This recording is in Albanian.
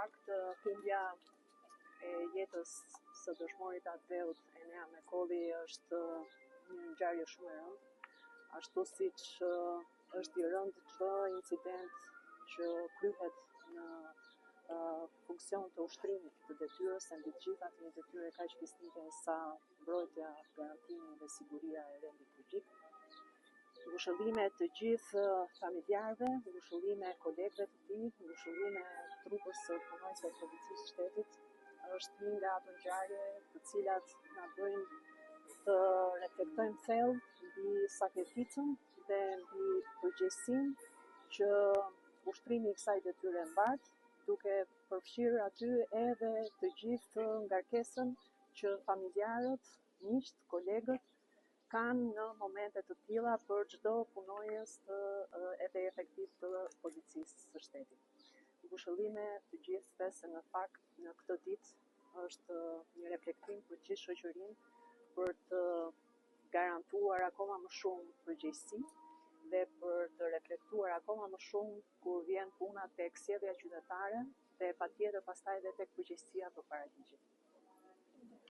fakt humbja e jetës së dëshmorit Adreut Enea Mekolli është një ngjarje shumë e rëndë, ashtu siç është i rëndë çdo incident që kryhet në funksion të ushtrimit të detyrës, se mbi të gjitha një detyrë kaq fisnike sa mbrojtja, garantimi dhe siguria e rendit publik. Ngushëllime të gjithë familjarëve, ngushëllime kolegëve të tij, ngushëllime trupës së punonjësve të policisë shtetit, është një nga ato ngjarje të cilat na bëjnë të reflektojmë thellë mbi sakrificën dhe mbi përgjegjësinë që ushtrimi i kësaj detyre mbart, duke përfshirë aty edhe të gjithë ngarkesën që familjarët, miqt, kolegët kanë në momente të tilla për çdo punonjës edhe efektiv të policisë së shtetit. Ngushëllime të gjithëve se në fakt në këtë ditë është një reflektim për gjithë shoqërinë për të garantuar akoma më shumë përgjegjësi dhe për të reflektuar akoma më shumë kur vjen puna tek sjellja qytetare dhe patjetër pastaj edhe tek përgjegjësia përpara ligjit.